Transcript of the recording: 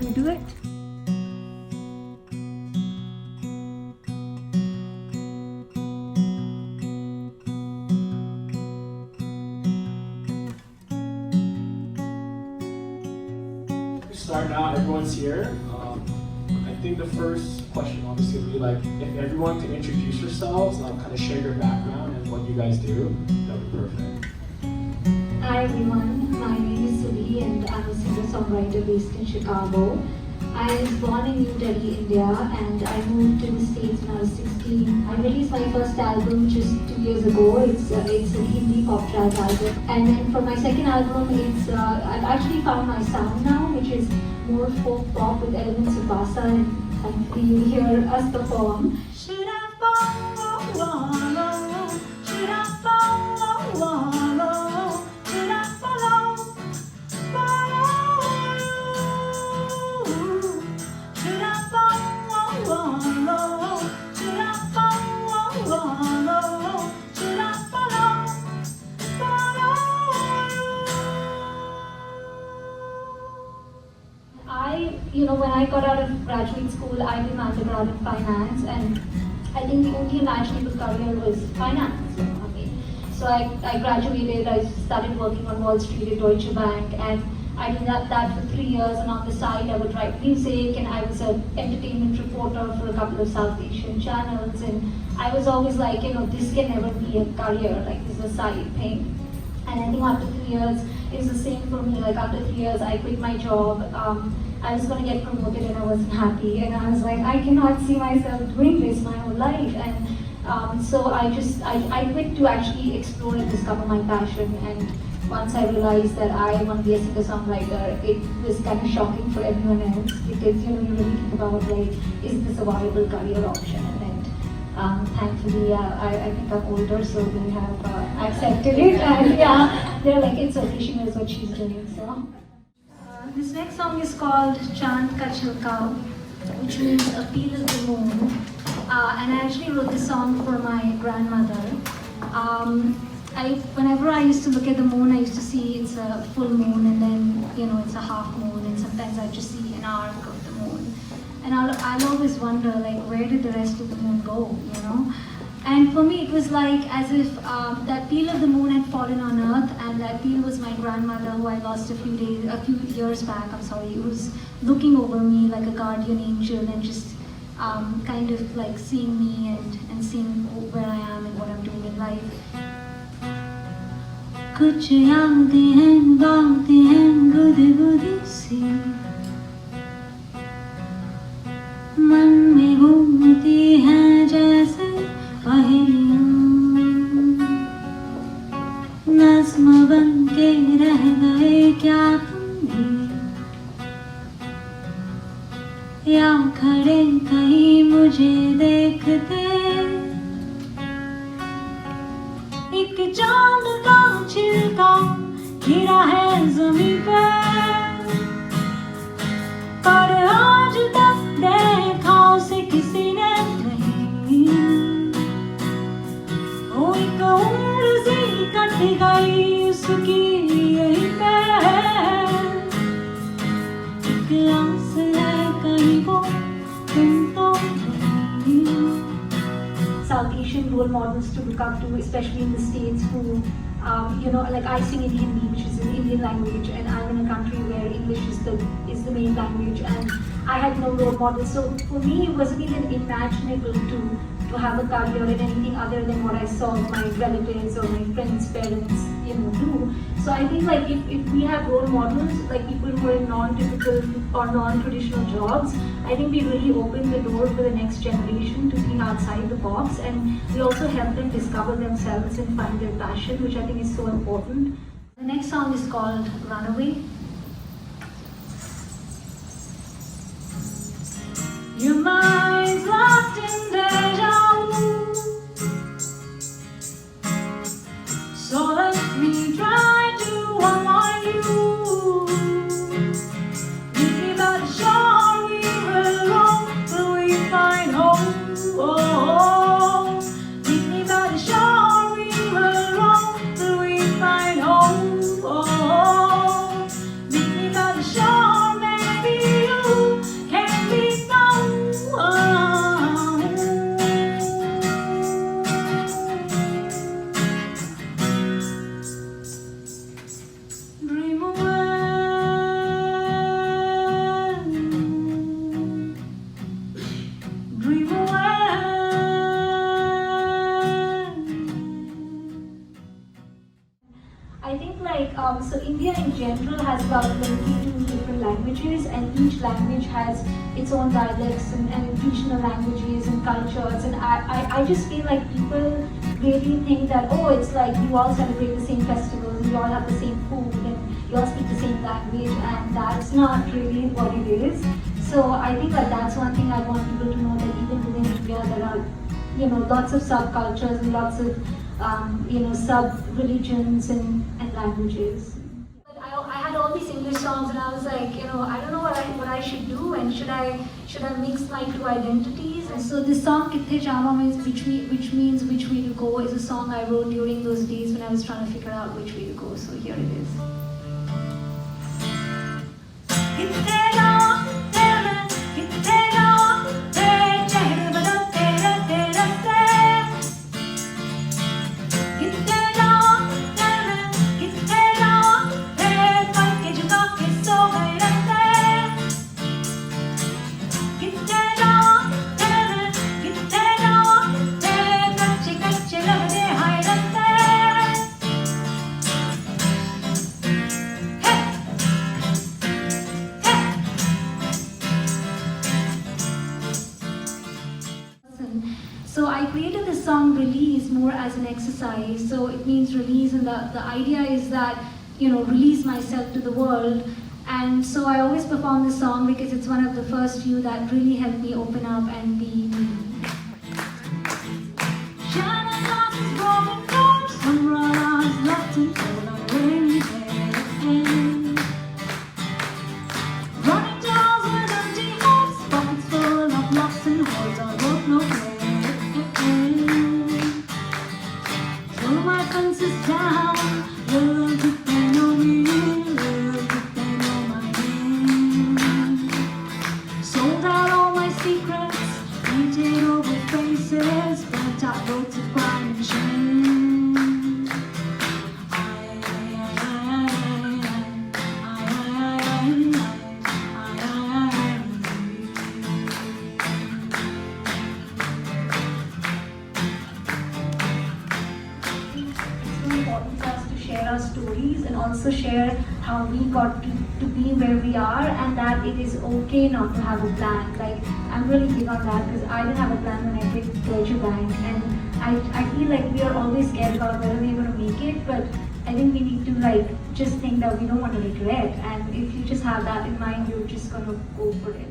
we do it? Start now, everyone's here. I think the first question obviously would be like, if everyone can introduce yourselves, kind of share your background and what you guys do, that would be perfect. Hi everyone, my name is Subhi and I'm a singer-songwriter based in Chicago. I was born in New Delhi, India, and I moved to the States when I was 16. I released my first album just 2 years ago. It's a Hindi pop jazz album. And then for my second album, I've actually found my sound now, which is more folk pop with elements of bassa, and hopefully you'll hear us perform. Should I follow? Should I follow? Should I follow? Should I follow? Should I follow? Should I follow? When I got out of graduate school, I did my undergrad in finance, and I think the only imaginable career was finance. So I graduated, I started working on Wall Street at Deutsche Bank, and I did that for 3 years, and on the side I would write music, and I was an entertainment reporter for a couple of South Asian channels, and I was always like, this can never be a career, like this is a side thing. And I think after 3 years, it's the same for me. Like after 3 years, I quit my job. I was going to get promoted and I wasn't happy. And I was like, I cannot see myself doing this my whole life. And so I quit to actually explore and discover my passion. And once I realized that I want to be a singer-songwriter, it was kind of shocking for everyone else, because you really think about like, is this a viable career option? And thankfully, I think I'm older, so they have accepted it, and yeah, they're like, it's okay, she knows what she's doing. So this next song is called Chand Ka Chilka, which means a peel of the moon, and I actually wrote this song for my grandmother. Whenever I used to look at the moon, I used to see it's a full moon, and then it's a half moon, and sometimes I just see an arc of the moon. And I'll always wonder, like, where did the rest of the moon go, And for me, it was like as if that peel of the moon had fallen on Earth, and that peel was my grandmother, who I lost a few years back, who was looking over me like a guardian angel, and just kind of like seeing me and seeing where I am and what I'm doing in life. कुछ यादें हैं, बातें हैं, गुदगुदी सी मन में घूमती हैं जैसे पहेलियां, नज़्म बन के रह गए क्या तुम भी, या खड़े कहीं मुझे देखते, एक चांद का छिलका गिरा है ज़मीं पे, पर आज तक देखा उसे किसी ने नहीं, वो एक उम्र सी कट गई उसकी यहीं पे, एक आस है कहीं को तुम तो नहीं। South Asian role models to look up to, especially in the States, who like I sing in Hindi, which is an Indian language, and I'm in a country where English is the main language, and I had no role model. So for me, it wasn't even imaginable to have a career in anything other than what I saw my relatives or my friends' parents, do. So I think like if we have role models, like people who are in non-typical or non-traditional jobs, I think we really open the door for the next generation to think outside the box, and we also help them discover themselves and find their passion, which I think is so important. The next song is called Runaway. Your mind's locked in deja vu, so let me try to unwind you. Meet me by the shore, we will roam till we find home. Oh, meet me by the shore, we will roam till we find home. Oh, meet me by the shore, maybe you I think so India in general has about 22 different languages, and each language has its own dialects and regional languages and cultures, and I just feel like people really think that, oh, it's like you all celebrate the same festivals and you all have the same food and you all speak the same language, and that's not really what it is. So I think that that's one thing I want people to know, that even within India there are, lots of subcultures and lots of sub-religions and languages. But I had all these English songs and I was like, I don't know what I should do, and should I mix my two identities? And so this song Kitthe Jawa means which means which way to go is a song I wrote during those days when I was trying to figure out which way to go. So here it is. So I created this song Release more as an exercise. So it means release, and the idea is that, release myself to the world. And so I always perform this song because it's one of the first few that really helped me open up and be me. Shining glasses, broken doors, umbrellas locked in cold on a rainy day. Running doors with empty hearts, pockets full of locks and holes, I wrote no place. Throw my fences down, little did they know me, little did they know my name. Sold out all my secrets, painted over faces, burnt out roads of crime and shame. Important for us to share our stories and also share how we got to be where we are, and that it is okay not to have a plan. Like, I'm really big on that because I didn't have a plan when I did Deutsche Bank, and I feel like we are always scared about whether we're going to make it, but I think we need to just think that we don't want to regret, and if you just have that in mind, you're just going to go for it,